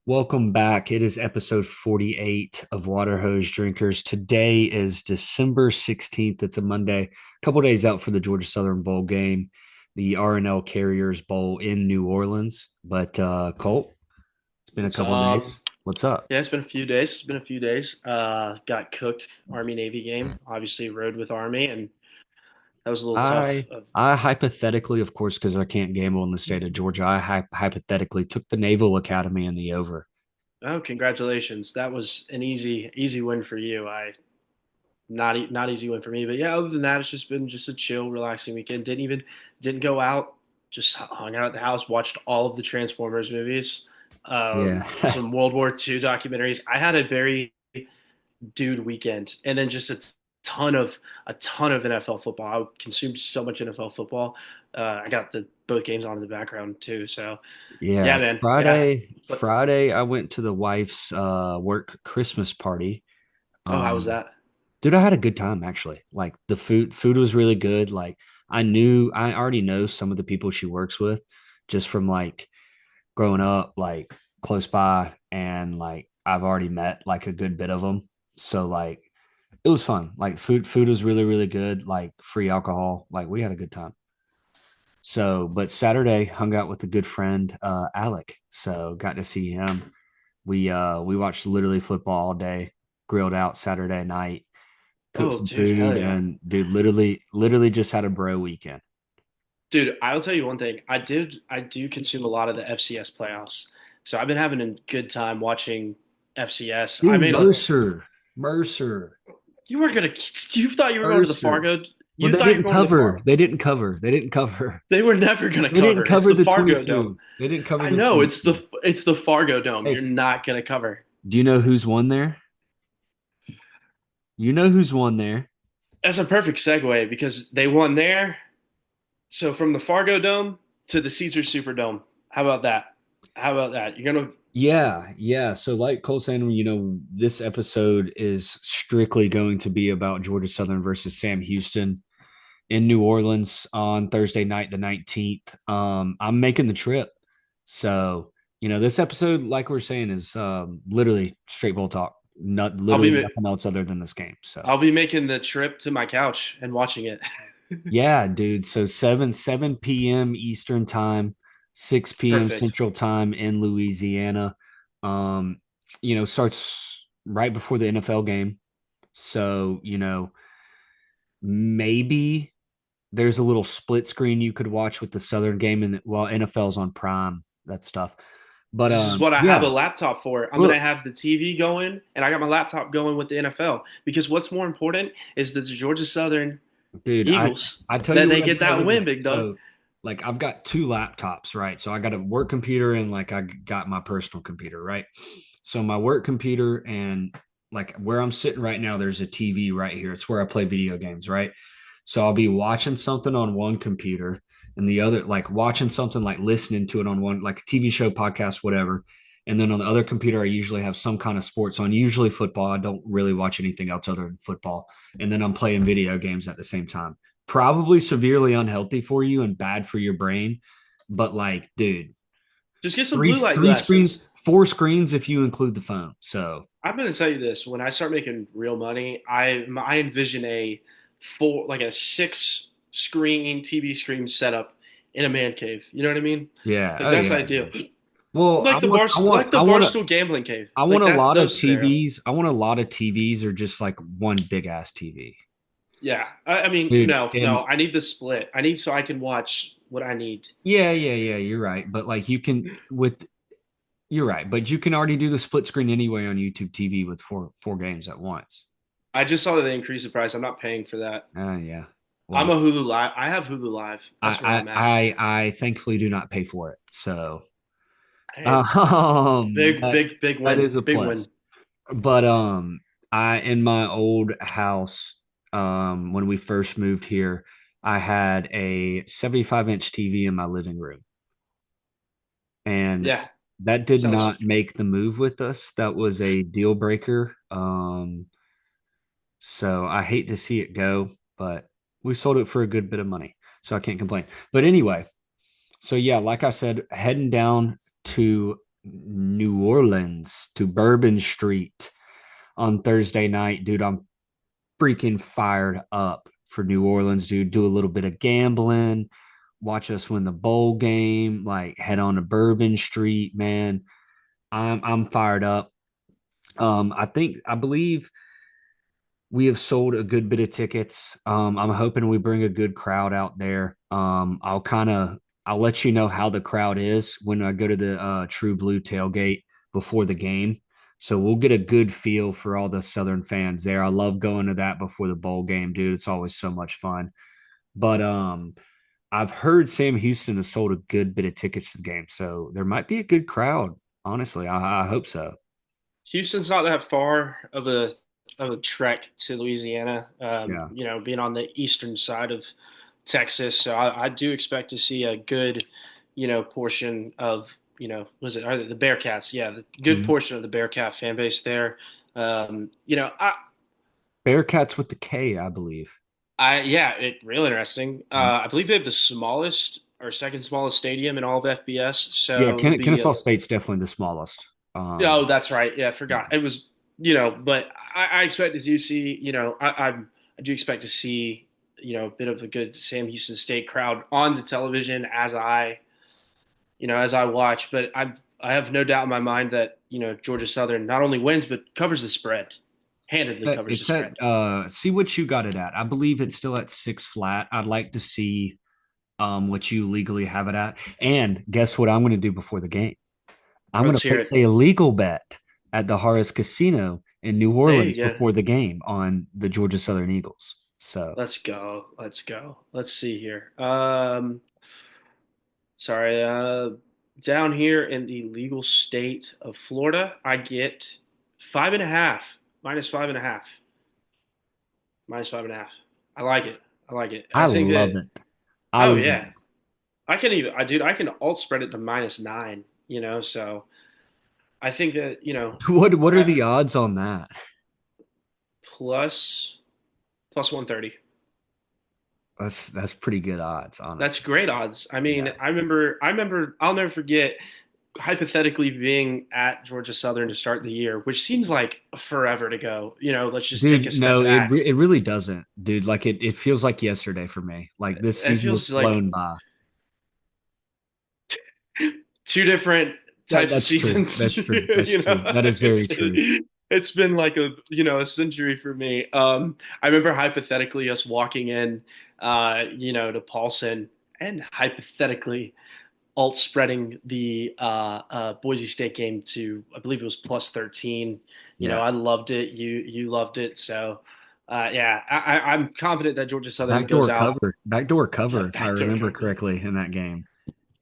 Welcome back. It is episode 48 of Water Hose Drinkers. Today is December 16th. It's a Monday, a couple days out for the Georgia Southern Bowl game, the RNL Carriers Bowl in New Orleans. But Colt, it's been a It's couple days. What's up? yeah, it's been a few days. It's been a few days. Got cooked Army Navy game. Obviously rode with Army, and that was a little tough. I hypothetically, of course, because I can't gamble in the state of Georgia, I hypothetically took the Naval Academy in the over. Oh, congratulations! That was an easy win for you. Not easy win for me, but yeah. Other than that, it's just been just a chill, relaxing weekend. Didn't go out. Just hung out at the house. Watched all of the Transformers movies. Yeah. Some World War II documentaries. I had a very dude weekend, and then just a ton of NFL football. I consumed so much NFL football. I got the both games on in the background too. So yeah, Yeah. man. Yeah. But Friday, I went to the wife's work Christmas party. oh, how was Um, that? Dude, I had a good time actually. Like the food was really good. Like I already know some of the people she works with just from like growing up, like close by, and like I've already met like a good bit of them. So like it was fun. Like food was really, really good, like free alcohol. Like we had a good time. So, but Saturday hung out with a good friend, Alec. So got to see him. We watched literally football all day, grilled out Saturday night, cooked Oh, some dude, hell food, yeah. and dude, literally just had a bro weekend. Dude, I'll tell you one thing. I do consume a lot of the FCS playoffs. So I've been having a good time watching FCS. I Dude, made a Mercer, You were gonna you thought you were going to the Mercer. Fargo. Well, You thought you were going to the Fargo. They didn't cover. They didn't cover. They were never gonna They didn't cover. It's cover the the Fargo Dome. 22. They didn't cover I the know it's 22. the Fargo Dome. You're Hey, not gonna cover. do you know who's won there? You know who's won there? That's a perfect segue because they won there. So from the Fargo Dome to the Caesar Superdome. How about that? How about that? You're gonna Yeah, yeah. So, like Cole saying, this episode is strictly going to be about Georgia Southern versus Sam Houston in New Orleans on Thursday night, the 19th. I'm making the trip. So, this episode, like we are saying, is literally straight bull talk. Not I'll literally be nothing else other than this game. So, I'll be making the trip to my couch and watching it. yeah, dude. So 7 p.m. Eastern time, 6 p.m. Perfect. Central time in Louisiana. Um, starts right before the NFL game. So, maybe there's a little split screen you could watch with the Southern game and while NFL's on Prime, that stuff. But This is what I have a yeah, laptop for. I'm gonna look, have the TV going, and I got my laptop going with the NFL because what's more important is the Georgia Southern dude, Eagles I tell that you what they I'm get that telling you. win, big dog. So like I've got two laptops, right? So I got a work computer and like I got my personal computer, right? So my work computer and like where I'm sitting right now, there's a TV right here. It's where I play video games, right? So I'll be watching something on one computer and the other, like watching something like listening to it on one, like a TV show, podcast, whatever. And then on the other computer, I usually have some kind of sports on, usually football. I don't really watch anything else other than football. And then I'm playing video games at the same time. Probably severely unhealthy for you and bad for your brain. But like, dude, Just get some three blue light three screens, glasses. four screens if you include the phone. So I'm gonna tell you this: when I start making real money, I envision a six screen TV screen setup in a man cave. You know what I mean? yeah, Like oh that's yeah, ideal. yeah. Well, Like the Barstool gambling cave. I want Like a that lot of those scenarios. TVs. I want a lot of TVs or just like one big ass TV. Yeah, I mean, Dude, no. and I need the split. I need so I can watch what I need. yeah, you're right. But like you can with you're right, but you can already do the split screen anyway on YouTube TV with four games at once. I just saw that they increased the price. I'm not paying for that. Yeah. I'm Well, a Hulu Live. I have Hulu Live. That's where I'm at. I thankfully do not pay for it. So Hey, that big that win, is a big win. plus. But I in my old house, when we first moved here, I had a 75-inch TV in my living room. And Yeah, that did sounds. not make the move with us. That was a deal breaker. So I hate to see it go, but we sold it for a good bit of money. So I can't complain. But anyway, so yeah, like I said, heading down to New Orleans to Bourbon Street on Thursday night, dude. I'm freaking fired up for New Orleans, dude. Do a little bit of gambling, watch us win the bowl game, like head on to Bourbon Street, man. I'm fired up. I believe we have sold a good bit of tickets. I'm hoping we bring a good crowd out there. I'll let you know how the crowd is when I go to the True Blue tailgate before the game. So we'll get a good feel for all the Southern fans there. I love going to that before the bowl game, dude. It's always so much fun. But I've heard Sam Houston has sold a good bit of tickets to the game, so there might be a good crowd. Honestly, I hope so. Houston's not that far of a trek to Louisiana. Yeah. Being on the eastern side of Texas, so I do expect to see a good, portion of was it are they the Bearcats? Yeah, the good Mhm. portion of the Bearcat fan base there. I Bearcats with the K, I believe. yeah, real interesting. I believe they have the smallest or second smallest stadium in all of FBS, Yeah, so it'll be Kennesaw State's definitely the smallest. oh, that's right. Yeah, I Yeah. forgot. It was, but I expect as you see, I do expect to see, a bit of a good Sam Houston State crowd on the television as I watch. But I have no doubt in my mind that Georgia Southern not only wins but covers the spread, handedly covers the It's at spread. see what you got it at. I believe it's still at six flat. I'd like to see what you legally have it at. And guess what I'm gonna do before the game? I'm gonna Let's hear place it. a illegal bet at the Harris Casino in New There you Orleans go. before the game on the Georgia Southern Eagles. So Let's go. Let's go. Let's see here. Sorry. Down here in the legal state of Florida, I get 5.5, -5.5. I like it. I like it. I I think love that. it. I Oh love yeah, it. I can alt spread it to -9. So I think that What are I, the odds on that? plus plus 130. That's pretty good odds, That's honestly. great odds. I mean, Yeah. I remember. I'll never forget hypothetically being at Georgia Southern to start the year, which seems like forever to go. Let's just take a Dude, step no, back. it really doesn't, dude. Like it feels like yesterday for me. Like this It season feels has like flown by. two different types of That's true. seasons. That's true. That's true. That is very true. It's been like a century for me. I remember hypothetically us walking in, to Paulson and hypothetically alt spreading the Boise State game to I believe it was +13. Yeah. I loved it. You loved it. So yeah, I'm confident that Georgia Southern goes Backdoor out. cover. Backdoor cover, if I Backdoor remember cover. correctly in that game.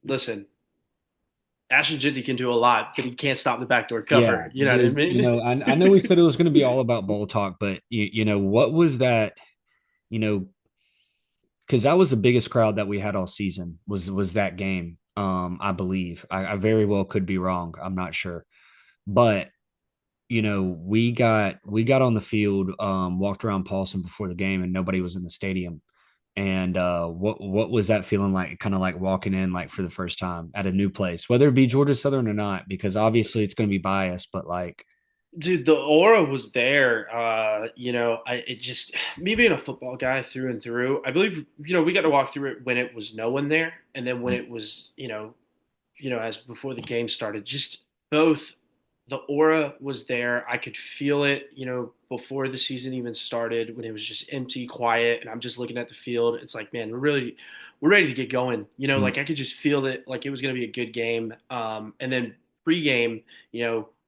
Listen, Ashton Jinty can do a lot, but he can't stop the backdoor Yeah, cover. You know what I dude. mean? I know we said it was going to be all about bowl talk, but what was that? You know, because that was the biggest crowd that we had all season was that game. I believe I very well could be wrong. I'm not sure, but we got on the field, walked around Paulson before the game, and nobody was in the stadium. And what was that feeling like? Kind of like walking in like for the first time at a new place, whether it be Georgia Southern or not, because obviously it's going to be biased, but like, Dude, the aura was there. I it just me being a football guy through and through. I believe we got to walk through it when it was no one there, and then when it was as before the game started. Just both the aura was there. I could feel it. Before the season even started, when it was just empty, quiet, and I'm just looking at the field. It's like, man, we're ready to get going. Like I could just feel it. Like it was going to be a good game. And then pregame,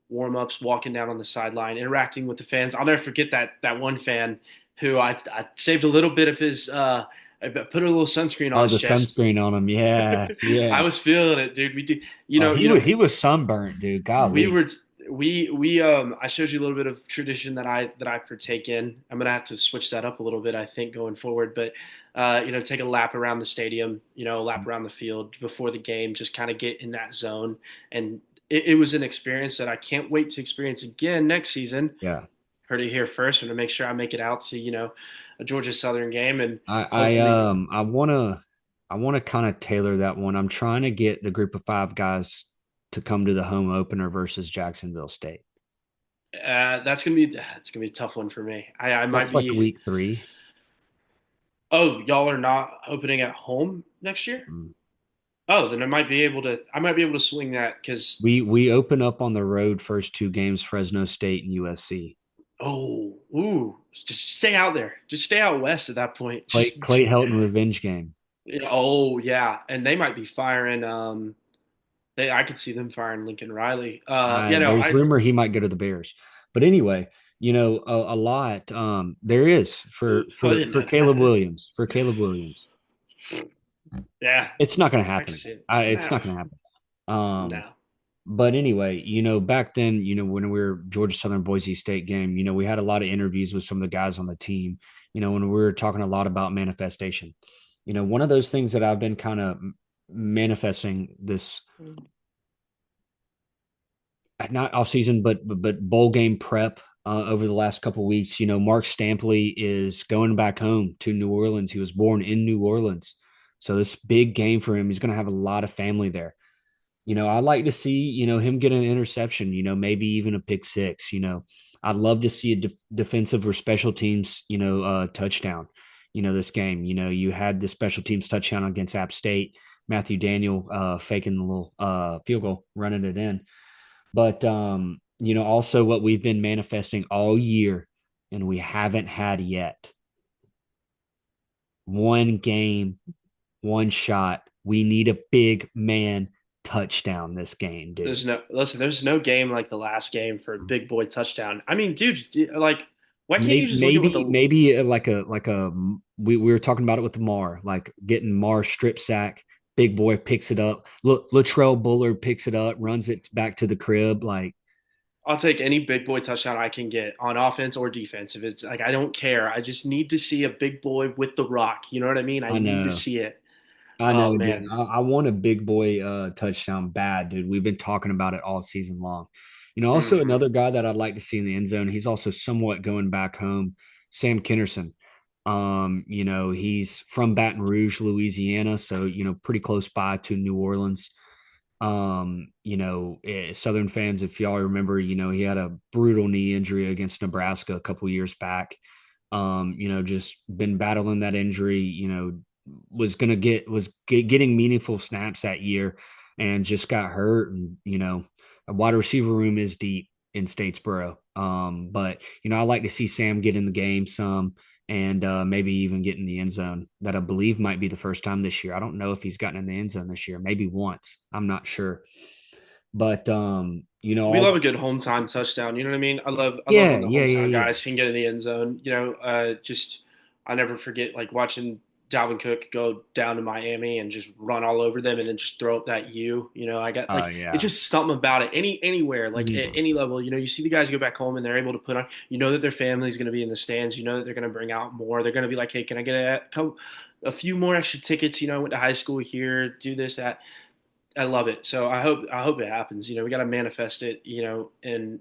warm ups, walking down on the sideline, interacting with the fans. I'll never forget that one fan who I saved a little bit of his. I put a little sunscreen on oh, his the chest. sunscreen on him, yeah, I yeah. was feeling it, dude. We do, Oh, he we was sunburnt, dude. we Golly. were we I showed you a little bit of tradition that I partake in. I'm gonna have to switch that up a little bit, I think, going forward. But take a lap around the stadium, a lap around the field before the game, just kind of get in that zone. And it was an experience that I can't wait to experience again next season. Yeah. Heard it here first, and to make sure I make it out to a Georgia Southern game, and I I hopefully, um I wanna kind of tailor that one. I'm trying to get the group of five guys to come to the home opener versus Jacksonville State. That's gonna be a tough one for me. I might That's like be. week 3. Oh, y'all are not opening at home next year? Mm. Oh, then I might be able to. I might be able to swing that because. We open up on the road first 2 games, Fresno State and USC. Oh, ooh, just stay out there. Just stay out west at that point. Clay Helton revenge game. Oh yeah, and they might be firing. I could see them firing Lincoln Riley. There's rumor he might go to the Bears. But anyway, a lot there is I didn't for know Caleb that. Williams. For Caleb Williams. Yeah, It's not going to I can happen see again. it. It's No, not going to happen. Um, no. but anyway, back then, when we were Georgia Southern Boise State game, we had a lot of interviews with some of the guys on the team, when we were talking a lot about manifestation. One of those things that I've been kind of manifesting this, not off season, but bowl game prep over the last couple of weeks. Mark Stampley is going back home to New Orleans. He was born in New Orleans, so this big game for him. He's going to have a lot of family there. I'd like to see, him get an interception, maybe even a pick six. I'd love to see a defensive or special teams, touchdown, this game. You had the special teams touchdown against App State, Matthew Daniel faking the little field goal, running it in. But, also what we've been manifesting all year and we haven't had yet. One game, one shot. We need a big man touchdown this game, dude. There's no game like the last game for a big boy touchdown. I mean, dude, like, why can't you Maybe just look at what the we were talking about it with the Mar, like getting Mar strip sack, big boy picks it up. Look, Latrell Bullard picks it up, runs it back to the crib. Like, I'll take any big boy touchdown I can get on offense or defense. If it's like I don't care. I just need to see a big boy with the rock. You know what I mean? I I need to know, see it. I Oh know, dude. man. I want a big boy touchdown bad, dude. We've been talking about it all season long. Also Hmm. another guy that I'd like to see in the end zone. He's also somewhat going back home, Sam Kinnerson. He's from Baton Rouge, Louisiana, so pretty close by to New Orleans. Southern fans, if y'all remember, he had a brutal knee injury against Nebraska a couple years back. Just been battling that injury, getting meaningful snaps that year and just got hurt. And, a wide receiver room is deep in Statesboro. But I like to see Sam get in the game some and maybe even get in the end zone. That I believe might be the first time this year. I don't know if he's gotten in the end zone this year, maybe once. I'm not sure. But We all love a those, good hometown touchdown. You know what I mean? I love yeah, when the yeah, yeah, hometown yeah. guys can get in the end zone. Just I never forget like watching Dalvin Cook go down to Miami and just run all over them and then just throw up that U. I got Oh like it's yeah. just something about it. Anywhere, like at Mhm. any level, you see the guys go back home and they're able to put on. You know that their family's going to be in the stands. You know that they're going to bring out more. They're going to be like, hey, can I get a few more extra tickets? I went to high school here. Do this that. I love it. So I hope it happens. We got to manifest it. And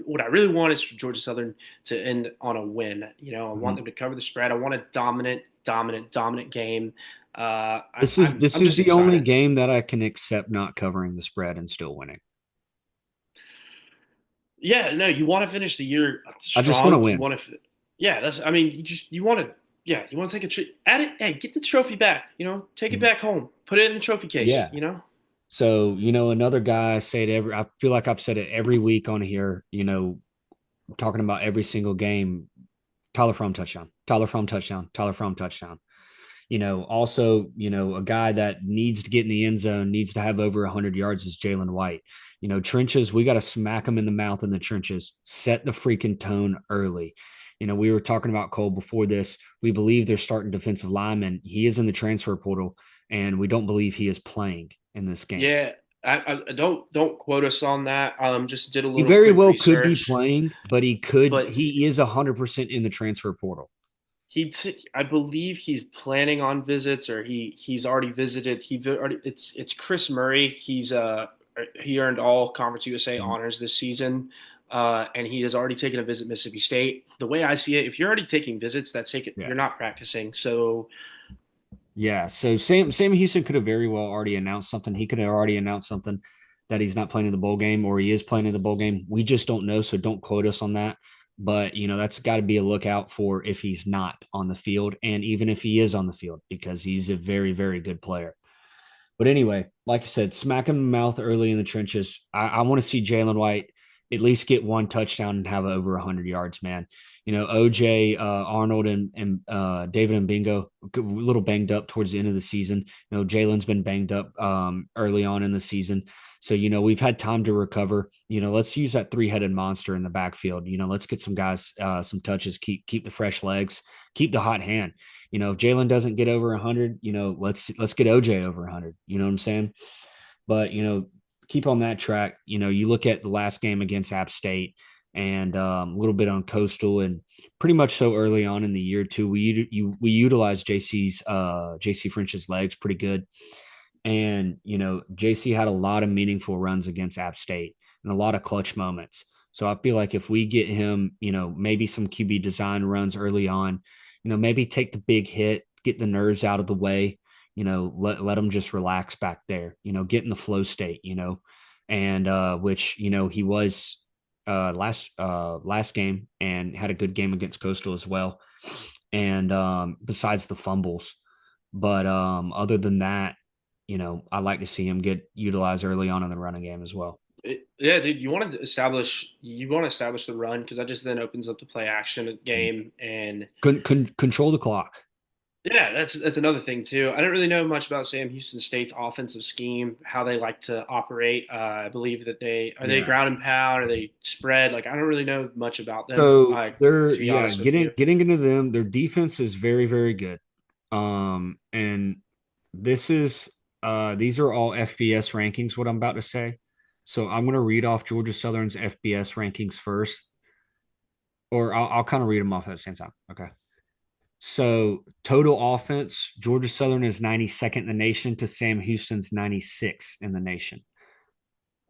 what I really want is for Georgia Southern to end on a win. I want Mhm. them to cover the spread. I want a dominant game. This I'm is just the only excited. game that I can accept not covering the spread and still winning. Yeah, no, you want to finish the year I just want to strong. You win. want to, yeah. That's. I mean, you want to, yeah. You want to take add it. Hey, get the trophy back. Take it Mhm. back home. Put it in the trophy case. Yeah. So, another guy I say it I feel like I've said it every week on here, talking about every single game. Tyler From touchdown, Tyler From touchdown, Tyler From touchdown. Also, a guy that needs to get in the end zone, needs to have over 100 yards is Jalen White. Trenches, we got to smack him in the mouth in the trenches, set the freaking tone early. We were talking about Cole before this. We believe they're starting defensive lineman. He is in the transfer portal, and we don't believe he is playing in this game. Yeah, I don't quote us on that. Just did a He little very quick well could be research, playing, but but he is 100% in the transfer portal. I believe he's planning on visits, or he's already visited. It's Chris Murray. He earned all Conference USA Mhm. honors this season, and he has already taken a visit Mississippi State. The way I see it, if you're already taking visits, Yeah. you're not practicing. So Yeah. So Sam Houston could have very well already announced something. He could have already announced something. that he's not playing in the bowl game, or he is playing in the bowl game. We just don't know, so don't quote us on that. But that's got to be a lookout for if he's not on the field, and even if he is on the field, because he's a very, very good player. But anyway, like I said, smack him in the mouth early in the trenches. I want to see Jalen White at least get one touchdown and have over 100 yards, man. OJ, Arnold, and David and Bingo, a little banged up towards the end of the season. Jalen's been banged up early on in the season. So, we've had time to recover. Let's use that three-headed monster in the backfield. Let's get some guys some touches, keep the fresh legs, keep the hot hand. If Jalen doesn't get over 100, let's get OJ over 100. You know what I'm saying? But keep on that track. You look at the last game against App State and a little bit on Coastal, and pretty much so early on in the year too. We utilized JC French's legs pretty good, and JC had a lot of meaningful runs against App State and a lot of clutch moments. So I feel like if we get him, maybe some QB design runs early on, maybe take the big hit, get the nerves out of the way, let him just relax back there, get in the flow state, and which, he was last game and had a good game against Coastal as well. And besides the fumbles, but other than that, I like to see him get utilized early on in the running game as well. Yeah, dude, you want to establish the run because that just then opens up the play action game, and Control the clock. yeah, that's another thing too. I don't really know much about Sam Houston State's offensive scheme, how they like to operate. I believe that they Yeah. ground and pound, or they spread. Like I don't really know much about them. So they're, To be yeah, honest with you. getting into them. Their defense is very, very good. And this is these are all FBS rankings, what I'm about to say. So I'm going to read off Georgia Southern's FBS rankings first, or I'll kind of read them off at the same time. Okay. So total offense, Georgia Southern is 92nd in the nation to Sam Houston's 96th in the nation.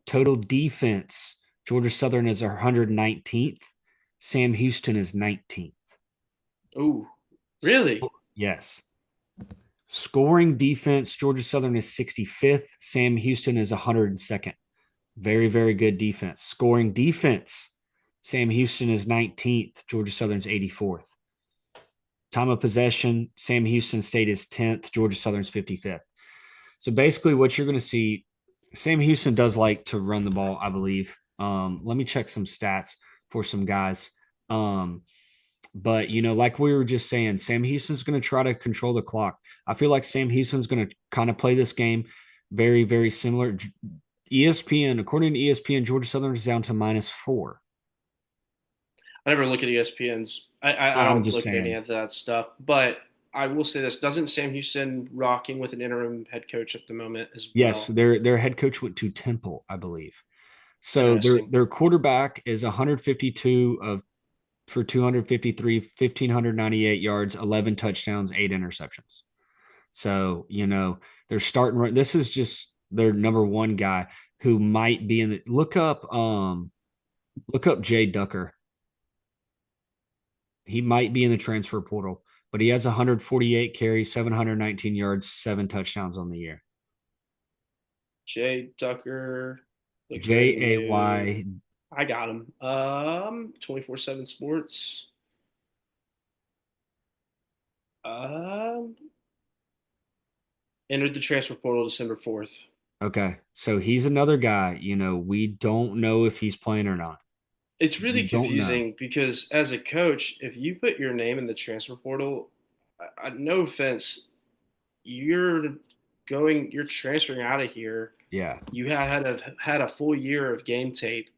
Total defense, Georgia Southern is 119th. Sam Houston is 19th. Oh, really? Yes. Scoring defense, Georgia Southern is 65th. Sam Houston is 102nd. Very, very good defense. Scoring defense, Sam Houston is 19th. Georgia Southern's 84th. Time of possession, Sam Houston State is 10th. Georgia Southern's 55th. So basically, what you're going to see, Sam Houston does like to run the ball, I believe. Let me check some stats for some guys. But like we were just saying, Sam Houston's going to try to control the clock. I feel like Sam Houston's going to kind of play this game very, very similar. ESPN, according to ESPN, Georgia Southern is down to -4. I never look at ESPN's. I I'm don't just look at any saying. of that stuff. But I will say this: doesn't Sam Houston rocking with an interim head coach at the moment as Yes, well? their head coach went to Temple, I believe. So Interesting. their quarterback is 152 of for 253, 1,598 yards, 11 touchdowns, 8 interceptions. So, they're starting. This is just their number one guy who might be in the look up Jay Ducker. He might be in the transfer portal, but he has 148 carries, 719 yards, 7 touchdowns on the year. Jay Tucker, look very new. Jay. I got him. 24/7 Sports. Um, entered the transfer portal December 4th. Okay. So he's another guy, we don't know if he's playing or not. It's We really don't know. confusing because as a coach, if you put your name in the transfer portal, no offense, you're you're transferring out of here. Yeah. You had a full year of game tape.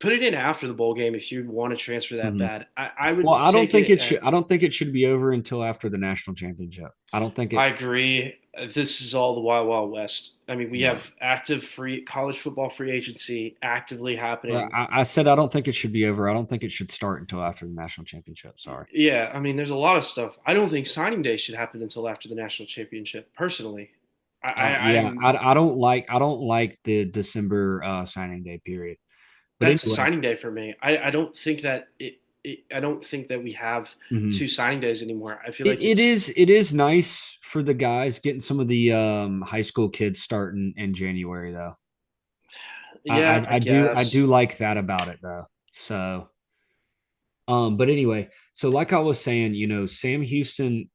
Put it in after the bowl game if you want to transfer that Mhm. bad. I Well, would take it. I don't think it should be over until after the national championship. I don't think I it. agree. This is all the Wild Wild West. I mean, we Yeah. have active free college football free agency actively Well, happening. I said I don't think it should be over. I don't think it should start until after the national championship. Sorry. Yeah, I mean, there's a lot of stuff. I don't think signing day should happen until after the national championship. Personally, Yeah, I'm I don't like the December signing day period. But that's a anyway, signing day for me. I don't think that it. I don't think that we have Mhm. 2 signing days anymore. I feel It, like it it's is it is nice for the guys getting some of the high school kids starting in January though. yeah, I I guess. do like that about it though. So but anyway, so like I was saying, Sam Houston,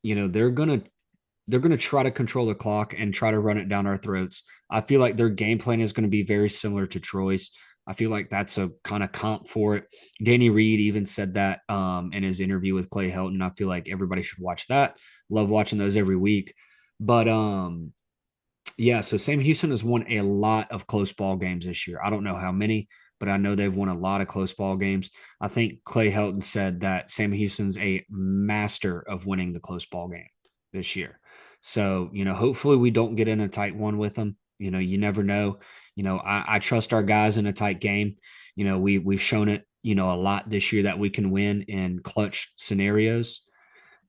they're gonna try to control the clock and try to run it down our throats. I feel like their game plan is going to be very similar to Troy's. I feel like that's a kind of comp for it. Danny Reed even said that in his interview with Clay Helton. I feel like everybody should watch that. Love watching those every week. But yeah, so Sam Houston has won a lot of close ball games this year. I don't know how many, but I know they've won a lot of close ball games. I think Clay Helton said that Sam Houston's a master of winning the close ball game this year. So, hopefully we don't get in a tight one with them. You never know. I trust our guys in a tight game. We've shown it, a lot this year that we can win in clutch scenarios.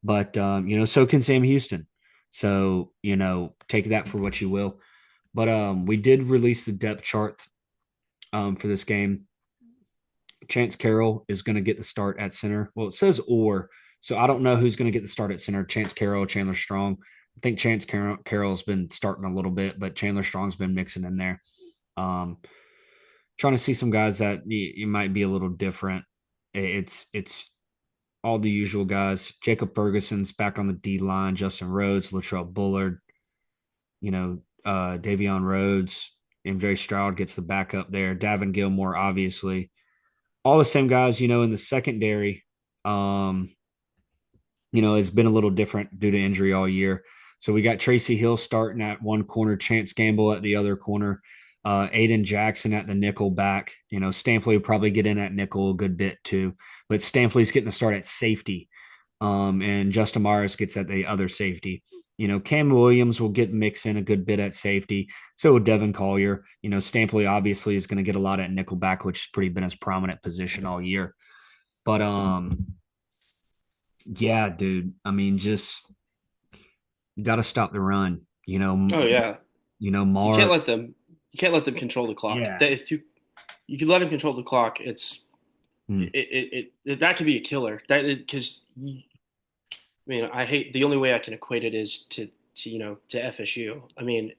But so can Sam Houston. So, take that for what you will. But we did release the depth chart for this game. Chance Carroll is going to get the start at center. Well, it says or, so I don't know who's going to get the start at center. Chance Carroll, Chandler Strong. I think Carroll's been starting a little bit, but Chandler Strong's been mixing in there. Um, Trying to see some guys that you might be a little different. It's all the usual guys. Jacob Ferguson's back on the D line. Justin Rhodes, Latrell Bullard, Davion Rhodes, MJ Stroud gets the backup there. Davin Gilmore, obviously. All the same guys, in the secondary, um, has been a little different due to injury all year. So we got Tracy Hill starting at one corner, Chance Gamble at the other corner, Aiden Jackson at the nickel back. Stampley will probably get in at nickel a good bit too, but Stampley's getting to start at safety. And Justin Myers gets at the other safety. Cam Williams will get mixed in a good bit at safety. So will Devin Collier. Stampley obviously is going to get a lot at nickelback, which has pretty been his prominent position all year. But yeah, dude. I mean, just got to stop the run. Oh yeah, you can't Mar. let them. You can't let them control the clock. Yeah. That if you can let them control the clock, Mm, that could be a killer. That because I mean, I hate the only way I can equate it is to to FSU. I mean,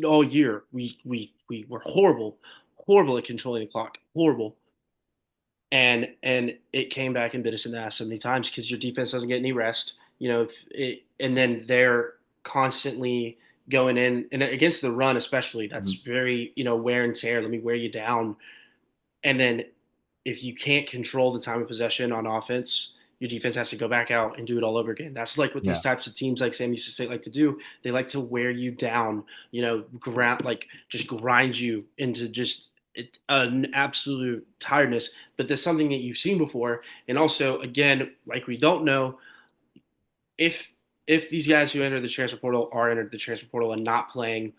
all year we were horrible at controlling the clock, horrible, and it came back and bit us in the ass so many times because your defense doesn't get any rest. And then they're constantly going in and against the run, especially. That's mm, very wear and tear. Let me wear you down, and then if you can't control the time of possession on offense, your defense has to go back out and do it all over again. That's like what these yeah. types of teams like Sam Houston State like to do. They like to wear you down, ground like just grind you into just an absolute tiredness. But there's something that you've seen before, and also again, like we don't know if these guys who enter the transfer portal are entered the transfer portal and not playing,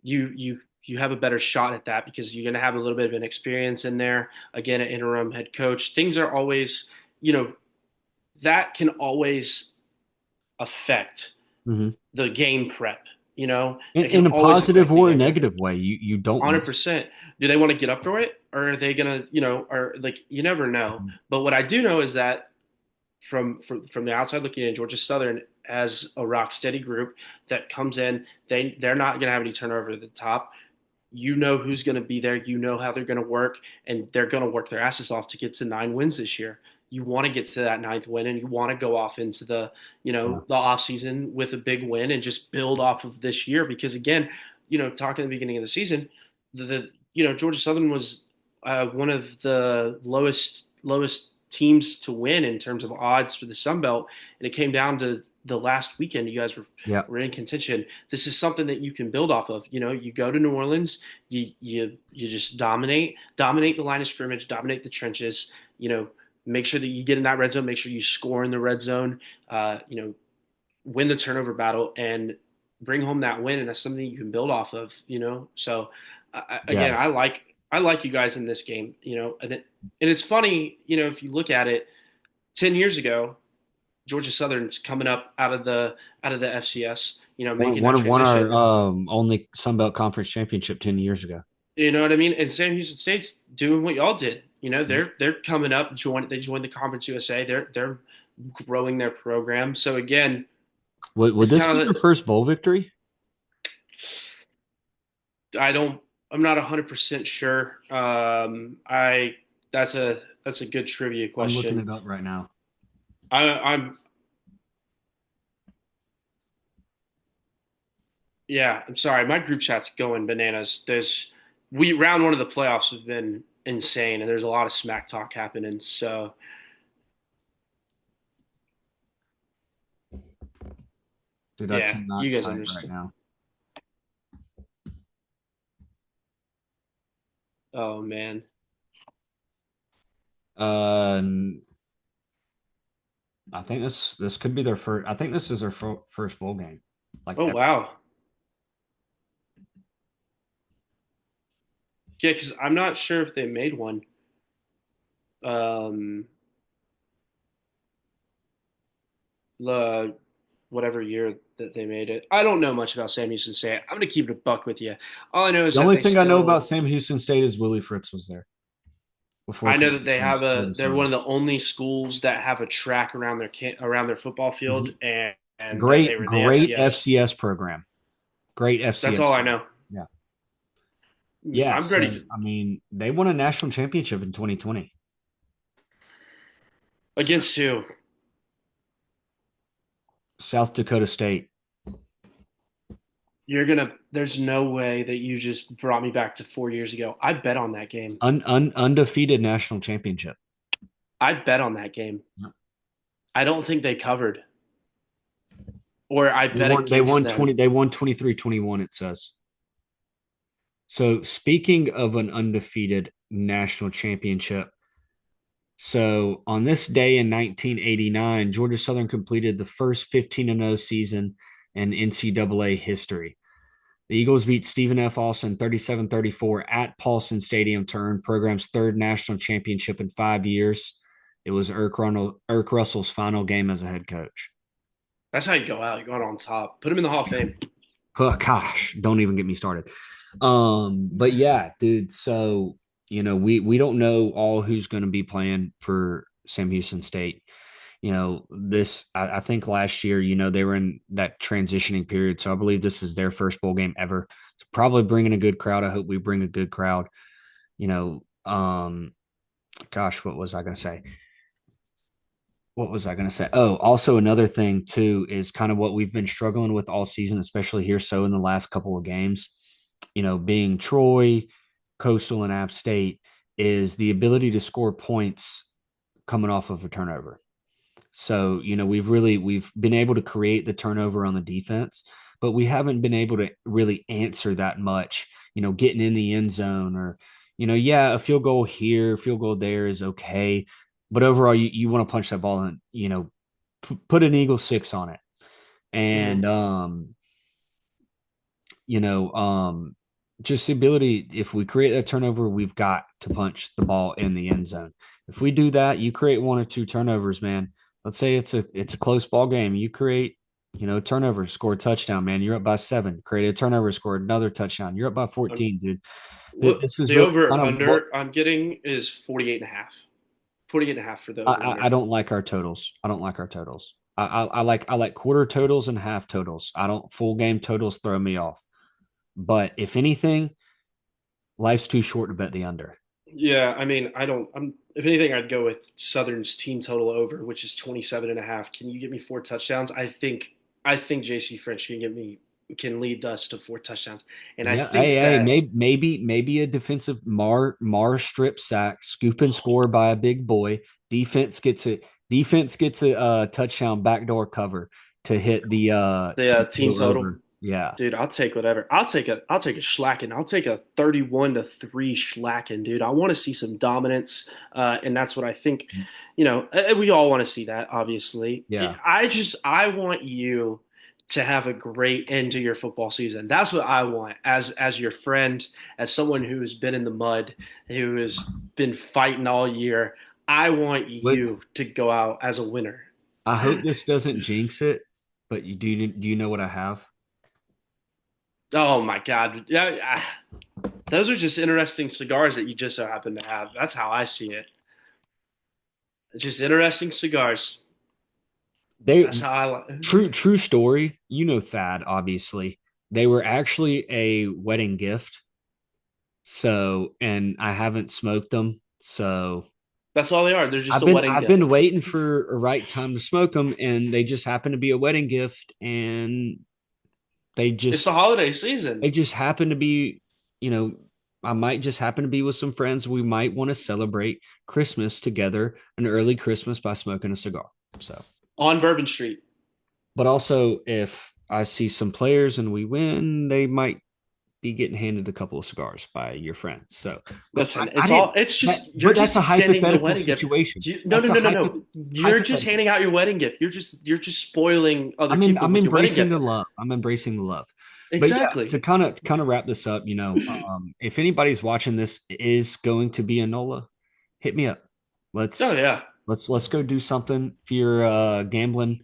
you have a better shot at that because you're going to have a little bit of an experience in there. Again, an interim head coach. Things are always, that can always affect Hmm. the game prep. It can In a always positive affect the or a game prep. negative way, you don't know. 100%. Do they want to get up for it, or are they gonna, or like you never know. Mhm. But what I do know is that from the outside looking in, Georgia Southern as a rock steady group that comes in. They're not going to have any turnover at the top. You know who's going to be there. You know how they're going to work, and they're going to work their asses off to get to 9 wins this year. You want to get to that ninth win, and you want to go off into the Yeah. the off season with a big win and just build off of this year. Because again, talking at the beginning of the season, Georgia Southern was one of the lowest teams to win in terms of odds for the Sun Belt, and it came down to the last weekend. You guys Yeah. were in contention. This is something that you can build off of. You go to New Orleans, you just dominate the line of scrimmage, dominate the trenches. Make sure that you get in that red zone. Make sure you score in the red zone. Win the turnover battle and bring home that win, and that's something you can build off of. So again, Yeah. I like you guys in this game. And it's funny. If you look at it, 10 years ago, Georgia Southern's coming up out of the FCS. Making that Won our transition. only Sun Belt Conference championship 10 years ago. You know what I mean? And Sam Houston State's doing what y'all did. You know, Yep. they're coming up. They joined the Conference USA. They're growing their program. So again, Would it's this be kind their of first bowl victory? I don't I'm not 100% sure. I that's a good trivia I'm looking question. it up right now. I'm Yeah, I'm sorry. My group chat's going bananas. There's we round one of the playoffs have been insane, and there's a lot of smack talk happening. So Dude, I yeah, you cannot guys type right understand. now. Oh man. Uh, I think this could be their first. I think this is their first bowl game. Like Oh ever. wow. Yeah, because I'm not sure if they made one. Um, the whatever year that they made it. I don't know much about Sam Houston State. I'm gonna keep it a buck with you. All I know is The that only they thing I know about still. Sam Houston State is Willie Fritz was there before I know that they have tore a. this They're one on. of the only schools that have a track around their football field, Mhm. and that they Great, were the great FCS. FCS program. Great That's FCS all I program. know. Yeah. Yeah. I'm ready So to I mean, they won a national championship in 2020. So, against who? South Dakota State. You're gonna. There's no way that you just brought me back to 4 years ago. I bet on that game. Undefeated national championship. I bet on that game. Yep. I don't think they covered, or I They bet won they against won them. 20 they won 23-21 it says. So speaking of an undefeated national championship, so on this day in 1989, Georgia Southern completed the first 15-0 season in NCAA history. The Eagles beat Stephen F. Austin 37-34 at Paulson Stadium to earn program's third national championship in 5 years. It was Irk Russell's final game as a head coach. That's how you go out. You go out on top. Put him in the Hall of Fame. Oh, gosh, don't even get me started. But yeah, dude. So we don't know all who's going to be playing for Sam Houston State. I think last year, they were in that transitioning period. So I believe this is their first bowl game ever. It's probably bringing a good crowd. I hope we bring a good crowd. You know, gosh, what was I going to say? What was I going to say? Oh, also another thing too is kind of what we've been struggling with all season, especially here. So in the last couple of games, being Troy, Coastal, and App State, is the ability to score points coming off of a turnover. So, we've been able to create the turnover on the defense, but we haven't been able to really answer that much, getting in the end zone or, yeah, a field goal here, field goal there is okay. But overall, you want to punch that ball and, put an Eagle six on it. Mm-hmm. And, you know, just the ability, if we create a turnover, we've got to punch the ball in the end zone. If we do that, you create one or two turnovers, man. Let's say it's a close ball game. You create, a turnover, score a touchdown, man. You're up by 7. Create a turnover, score another touchdown. You're up by 14, dude. What This is the really over kind of what under I'm getting is 48 and a half. 48 and a half for the over I under. don't like our totals. I don't like our totals. I like quarter totals and half totals. I don't full game totals throw me off. But if anything, life's too short to bet the under. Yeah, I mean, I don't I'm if anything I'd go with Southern's team total over, which is 27 and a half. Can you get me 4 touchdowns? I think JC French can lead us to 4 touchdowns. And I Yeah, hey, think hey, that maybe a defensive Mar strip sack, scoop and score by a big boy. Defense gets a touchdown backdoor cover to hit the the team team total total. over. Yeah, Dude, I'll take whatever. I'll take a Schlacken. I'll take a 31-3 Schlacken, dude. I want to see some dominance, and that's what I think. We all want to see that. Obviously, yeah. I want you to have a great end to your football season. That's what I want as your friend, as someone who has been in the mud, who has been fighting all year. I want But you to go out as a winner. I hope this doesn't jinx it. But do you know what I have? Oh my God, yeah, those are just interesting cigars that you just so happen to have. That's how I see it. It's just interesting cigars. They That's how I like. true story. You know Thad, obviously. They were actually a wedding gift. So, and I haven't smoked them. So That's all they are. They're just I've a been wedding I've been gift. waiting for a right time to smoke them, and they just happen to be a wedding gift, and they It's the just holiday season. they just happen to be, you know, I might just happen to be with some friends. We might want to celebrate Christmas together, an early Christmas by smoking a cigar. So, On Bourbon Street. but also if I see some players and we win, they might be getting handed a couple of cigars by your friends. So, but Listen, I it's didn't. all. It's That, just you're but that's just a extending the hypothetical wedding gift. situation. No, no, That's a no, no, no. You're just hypothetical. handing out your wedding gift. You're just spoiling other people I'm with your wedding embracing gift. the love. I'm embracing the love. But yeah, to Exactly. kind of wrap this up, if anybody's watching this is going to be a NOLA, hit me up. Oh Let's yeah. let's go do something. If you're a gambling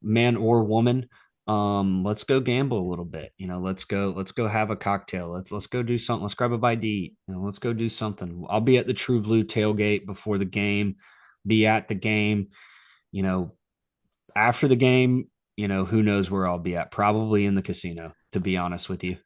man or woman, let's go gamble a little bit. Let's go have a cocktail. Let's go do something. Let's grab a bite to eat. Let's go do something. I'll be at the True Blue tailgate before the game, be at the game, you know, after the game, who knows where I'll be at? Probably in the casino, to be honest with you.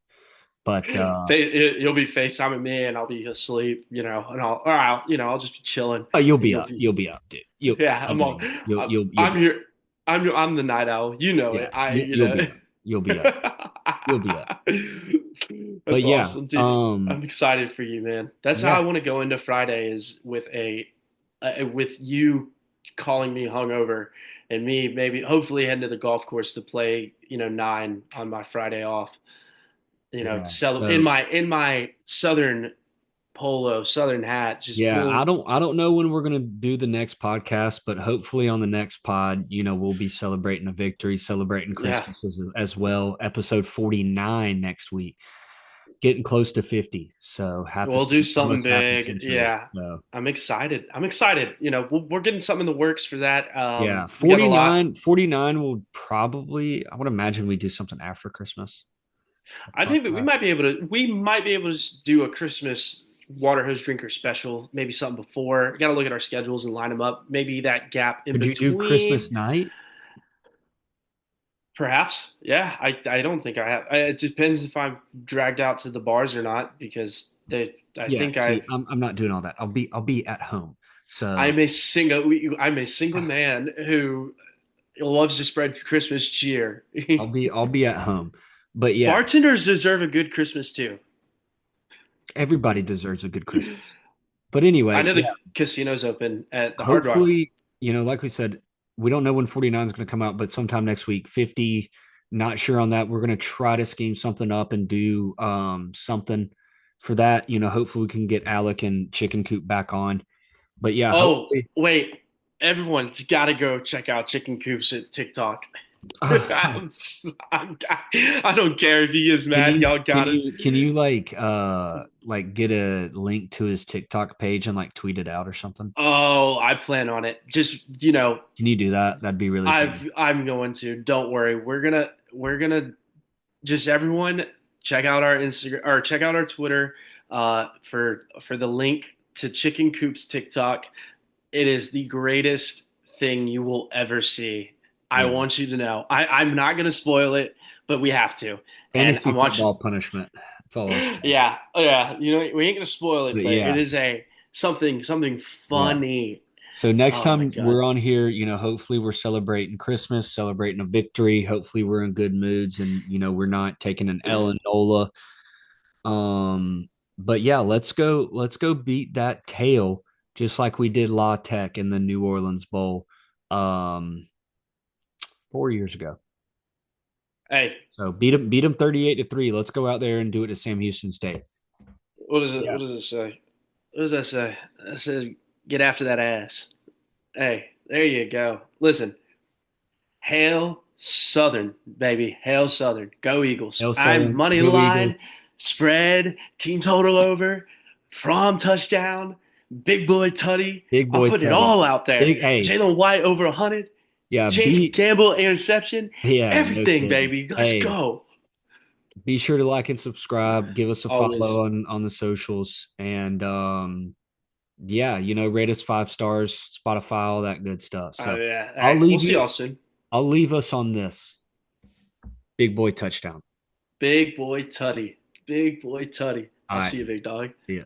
But You'll be FaceTiming me, and I'll be asleep. And I'll just be chilling, you'll and be you'll up. be. You'll be up, dude. You'll Yeah, I'm gonna you'll you'll I'm be up. here. I'm the night owl. You know Yeah, it. you'll be up. You'll be up. You'll be up. But That's yeah, awesome, dude. I'm excited for you, man. That's how I yeah. want to go into Friday is with you calling me hungover and me maybe hopefully heading to the golf course to play, nine on my Friday off. Yeah. In So my southern polo, southern hat, just yeah, I full. don't I don't know when we're gonna do the next podcast, but hopefully on the next pod, we'll be celebrating a victory, celebrating Yeah, Christmas as well. Episode 49 next week. Getting close to 50. So we'll do something almost half a big. century. Yeah, So I'm excited. I'm excited. We're getting something in the works for that. yeah, We got a lot. 49 will probably, I would imagine we do something after Christmas. I think that we might be able to do a Christmas water hose drinker special, maybe something before. We got to look at our schedules and line them up. Maybe that gap in Could you do between. Christmas night? Perhaps, yeah. I don't think I have. It depends if I'm dragged out to the bars or not because I Yeah, think see, I'm not doing all that. I'll be at home. So I'm a single man who loves to spread Christmas cheer. I'll be at home. But yeah, Bartenders deserve a good Christmas too. everybody deserves a good Christmas. But I anyway, know yeah, the casino's open at the Hard Rock. hopefully, like we said, we don't know when 49 is going to come out, but sometime next week. 50, not sure on that. We're going to try to scheme something up and do something for that. Hopefully we can get Alec and Chicken Coop back on. But yeah, Oh, hopefully. wait. Everyone's got to go check out Chicken Coops at TikTok. I'm, I'm, I don't care if he is Can mad. you Y'all can got it. you can you like get a link to his TikTok page and like tweet it out or something? Oh, I plan on it. Just, Can you do that? That'd be really fun. I'm going to. Don't worry. We're gonna just everyone check out our Instagram or check out our Twitter for the link to Chicken Coop's TikTok. It is the greatest thing you will ever see. I Yeah. want you to know. I'm not going to spoil it, but we have to. And Fantasy I'm watching. football punishment. That's all I'll say. Yeah, yeah. We ain't going to spoil it, But but it yeah, is something yeah. funny. So next Oh my time god. we're on here, hopefully we're celebrating Christmas, celebrating a victory. Hopefully we're in good moods and we're not taking an L in NOLA. But yeah, let's go beat that tail just like we did La Tech in the New Orleans Bowl um 4 years ago. Hey, So beat them 38-3. Let's go out there and do it to Sam Houston State. what is it? Yeah. What does it say? What does that say? It says get after that ass. Hey, there you go. Listen, hail Southern, baby. Hail Southern. Go Eagles. Hail I'm Southern, money go line, Eagles. spread, team total over, from touchdown, big boy Tutty. Big I'm boy putting it Teddy. all out there. Big hey, Jalen White over 100. yeah, Chance Campbell interception. yeah, no Everything, kidding. baby. Let's Hey, go. Be sure to like and subscribe. Give us a Always. follow on the socials, and yeah, rate us 5 stars, Spotify, all that good stuff. So Yeah. All I'll right. We'll leave see you. y'all soon. I'll leave us on this big boy touchdown. Big boy Tutty. Big boy Tutty. All I'll right, see you, big dog. see ya.